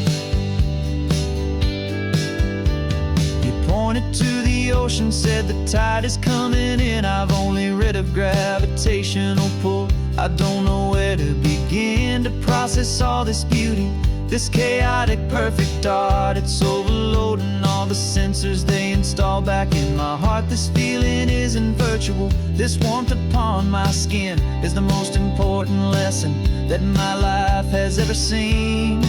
Pointed to the ocean, said the tide is coming in. I've only read of gravitational pull. I don't know where to begin to process all this beauty, this chaotic, perfect art. It's overloading all the sensors they install back in my heart. This feeling isn't virtual. This warmth upon my skin is the most important lesson that my life has ever seen.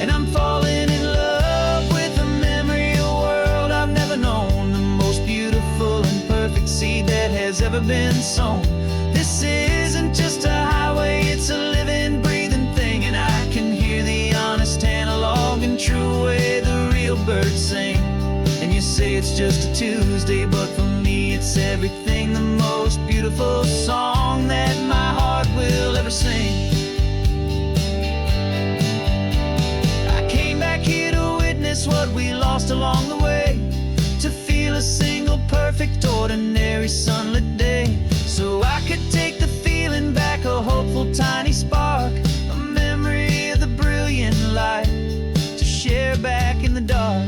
And I'm falling in love with the memory of a world I've never known, the most beautiful and perfect seed that has ever been sown. This isn't just a highway, it's a living, breathing thing, and I can hear the honest, analog, and true way the real birds sing. And you say it's just a Tuesday, but for me it's everything, the most beautiful song that my heart will ever sing. What we lost along the way, to feel a single perfect ordinary sunlit day, so I could take the feeling back, a hopeful tiny spark, a memory of the brilliant light to share back in the dark.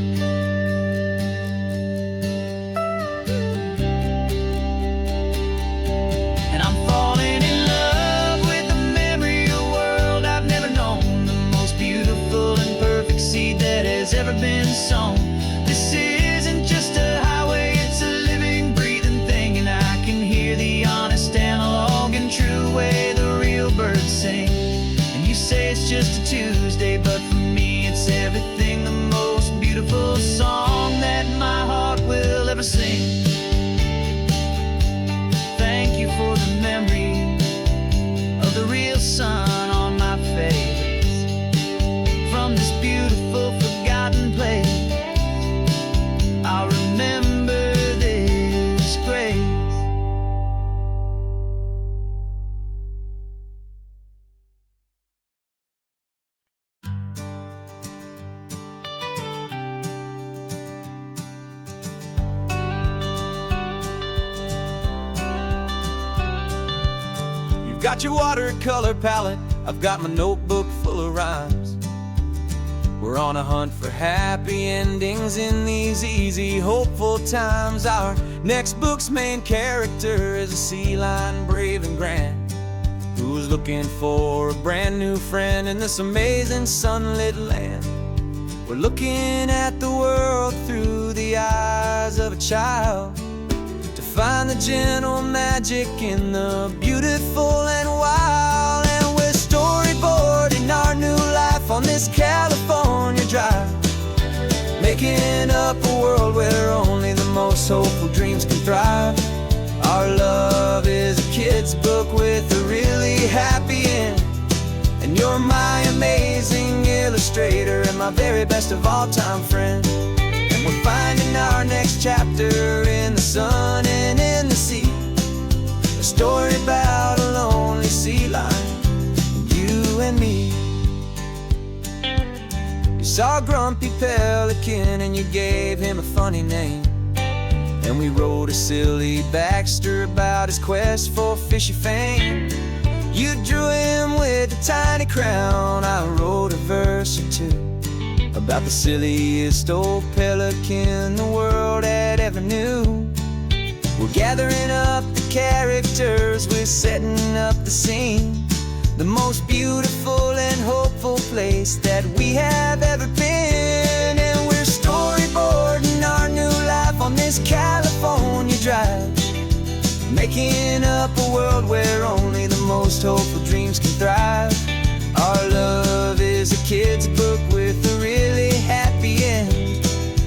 And I'm falling in love with the memory of a world I've never known, the most beautiful and perfect seed that has ever been sown. This isn't just a highway, it's a living, breathing thing, and I can hear the honest, analog, and true way the real birds sing. And you say it's just a Tuesday, but for me it's everything, the most beautiful song that my heart will ever sing. Thank you for the memory of the real sun on my face, from this beautiful forgotten place. I'll remember this grace. You've got your watercolor palette, I've got my notebook full of rhymes. We're on a hunt for happy endings in these easy, hopeful times. Our next book's main character is a sea lion, brave and grand, who's looking for a brand new friend in this amazing sunlit land. We're looking at the world through the eyes of a child, to find the gentle magic in the beautiful and wild. And we're storyboarding our new life on this California drive, making up a world where only the most hopeful dreams can thrive. Our love is a kid's book with a really happy end, and you're my amazing illustrator and my very best of all time friend. And we're finding our next chapter in the sun and in the sea, a story about a lonely sea lion, you and me. You saw a grumpy pelican and you gave him a funny name, and we wrote a silly Baxter about his quest for fishy fame. You drew him with a tiny crown. I wrote a verse or two about the silliest old pelican the world had ever knew. We're gathering up the characters, we're setting up the scene, the most beautiful and hopeful place that we have ever been. And we're storyboarding our new life on this California drive, making up a world where only the most hopeful dreams can thrive. Our love is a kid's book with a really happy end,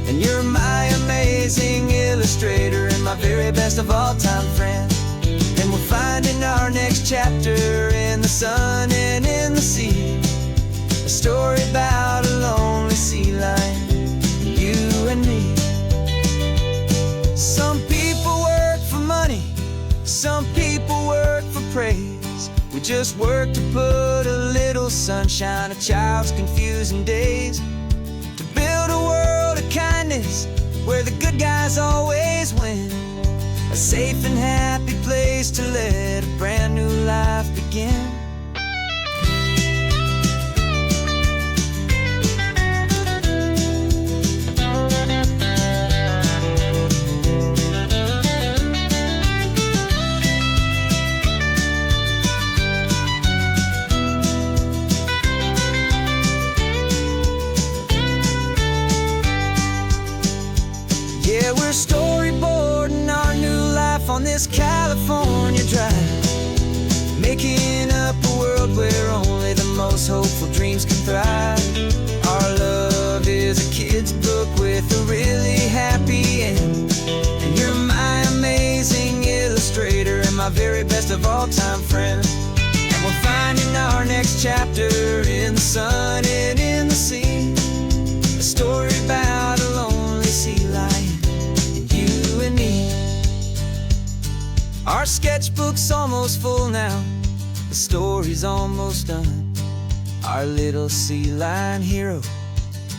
and you're my amazing illustrator and my very best of all time friend. And we're finding our next chapter in the sun and in the sea, a story about a lonely sea lion, you and me. Some people work for money, some people work for praise. We just work to put a little sunshine a child's confusing days, to build a world of kindness where the good guys always win, a safe and happy place to let a brand new life begin. Yeah, we're storyboarding our new life on this California drive, making up a world where only the most hopeful dreams can thrive. Our love is a kid's book with a really happy end, and you're my amazing illustrator and my very best of all time friend. And we're finding our next chapter in the sun and in the sea, a story about a lonely sea lion, you and me. Our sketchbook's almost full now, the story's almost done. Our little sea lion hero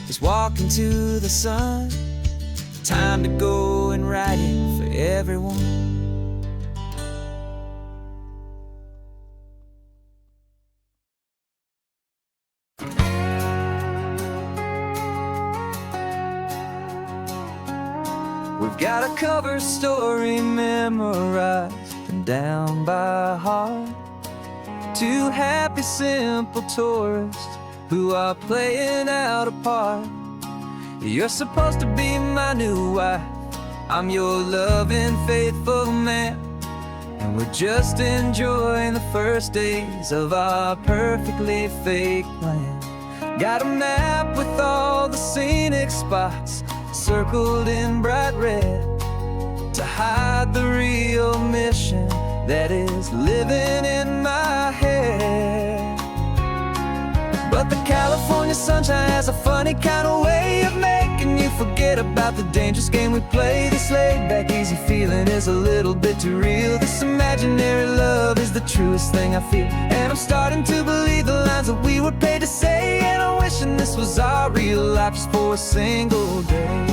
is walking to the sun. Time to go and write it for everyone. We've got a cover story memorized and down by heart. Two happy, simple tourists who are playing out a part. You're supposed to be my new wife, I'm your loving, faithful man, and we're just enjoying the first days of our perfectly fake plan. Got a map with all the scenic spots circled in bright red to hide the real mission that is living in my head. But the California sunshine has a funny kind of way of making you forget about the dangerous game we play. This laid-back, easy feeling is a little bit too real. This imaginary love is the truest thing I feel, and I'm starting to believe the lines that we were paid to say. And I'm wishing this was our real life just for a single day.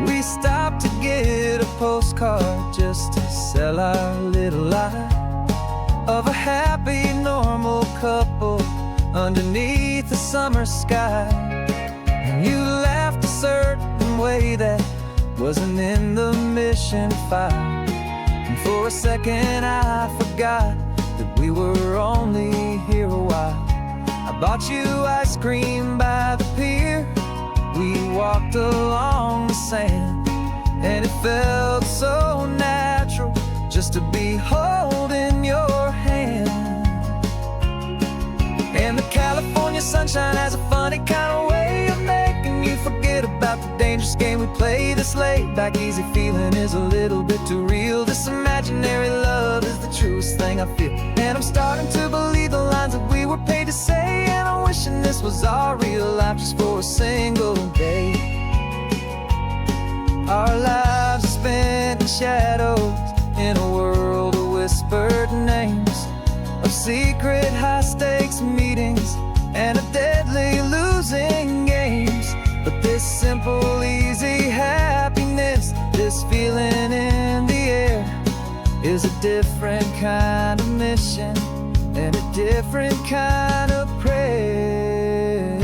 We stopped to get a postcard just to sell our little lie of a happy, normal couple underneath the summer sky. And you laughed a certain way that wasn't in the mission file, and for a second I forgot that we were only here a while. I bought you ice cream by the pier, we walked along the sand, and it felt so natural just to be holding your hand. And the California sunshine has a funny kind of way of making you forget about the dangerous game we play. This laid-back, easy feeling is a little bit too real. This imaginary love is the truest thing I feel, and I'm starting to believe the lines that we were paid to say. And I'm wishing this was our real life just for a single day. Our lives are spent in shadows, in a world of whispered names, of secret high-stakes meetings and of deadly losing games. But this simple, easy happiness, this feeling in the is a different kind of mission and a different kind of prayer.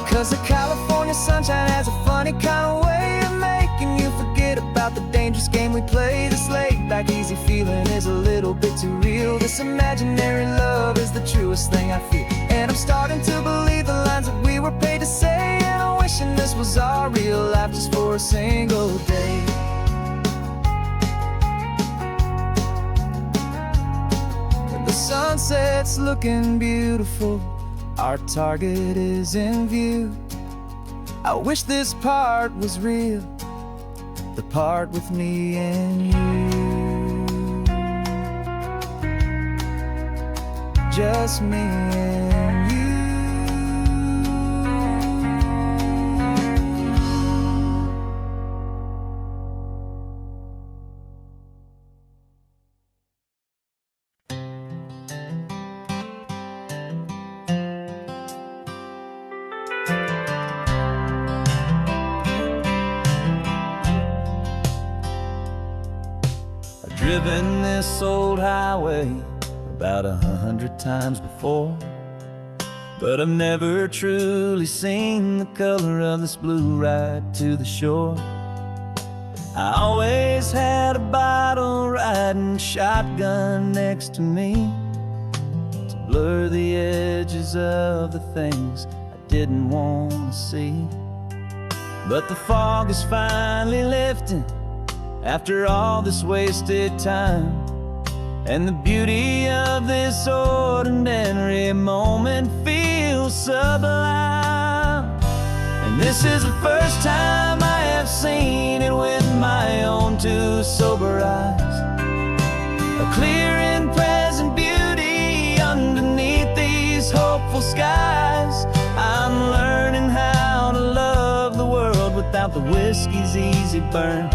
'Cause the California sunshine has a funny kind of way of making you forget about the dangerous game we play. This laid-back easy feeling is a little bit too real. This imaginary love is the truest thing I feel, and I'm starting to believe the lines that we were paid to say. And I'm wishing this was our real life just for a single day. The sunset's looking beautiful, our target is in view. I wish this part was real, the part with me and you. Just me and you. I've driven this old highway about 100 times before, but I've never truly seen the color of this blue right to the shore. I always had a bottle riding shotgun next to me to blur the edges of the things I didn't want to see. But the fog is finally lifting after all this wasted time, and the beauty of this ordinary moment feels sublime. And this is the first time I have seen it with my own two sober eyes. A clear and present beauty underneath these hopeful skies. I'm learning how to love the world without the whiskey's easy burn.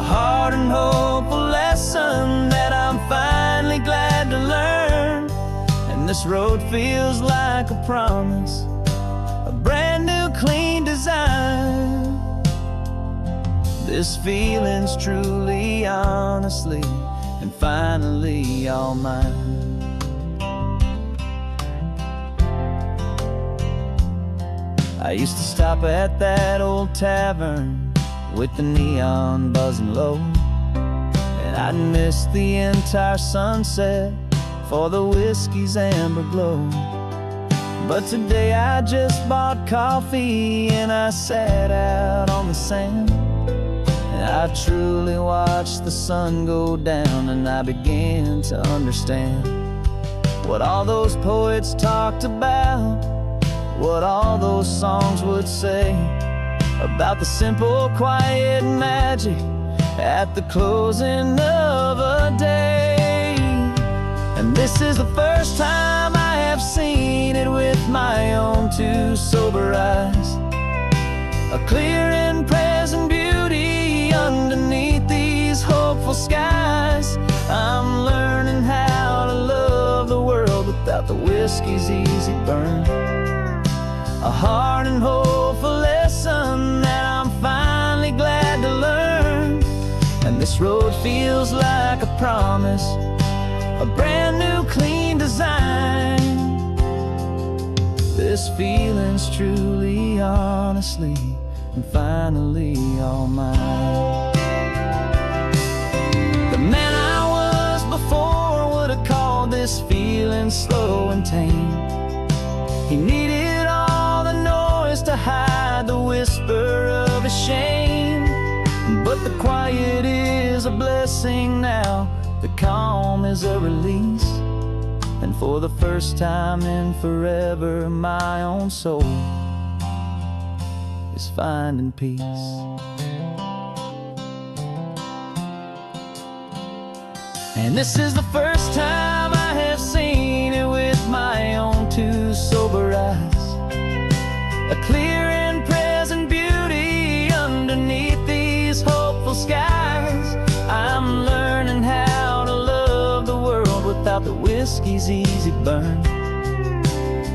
A hard and hopeful lesson that I'm finally glad to learn. And this road feels like a promise, a brand new clean design. This feeling's truly, honestly, and finally all mine. I used to stop at that old tavern with the neon buzzing low, and I'd miss the entire sunset for the whiskey's amber glow. But today I just bought coffee and I sat out on the sand, and I truly watched the sun go down, and I began to understand what all those poets talked about, what all those songs would say about the simple, quiet magic at the closing of a day. And this is the first time I have seen it with my own two sober eyes. A clear and present beauty underneath these hopeful skies. I'm learning how to love the world without the whiskey's easy burn. A hard and hopeful lesson that I'm finally glad to learn. And this road feels like a promise, a brand new clean design. This feeling's truly, honestly, and finally all mine. The man I was before would have called this feeling slow and tame. He needed all the noise to hide the whisper of his shame. But the quiet is a blessing now, the calm is a release. And for the first time in forever, my own soul is finding peace. And this is the first time I have seen it with my own two sober eyes. A clear and present beauty underneath these hopeful skies. I'm learning how to love the world without the whiskey's easy burn.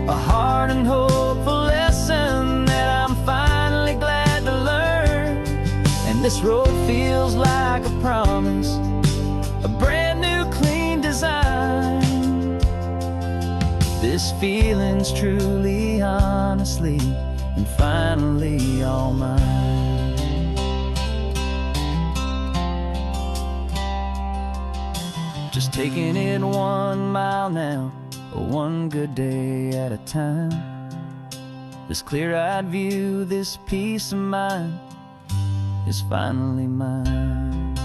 A hard and hopeful lesson that I'm finally glad This road feels like a promise, a brand new clean design. This feeling's truly, honestly, and finally all mine. Just taking it 1 mile now, one good day at a time. This clear-eyed view, this peace of mind is finally mine.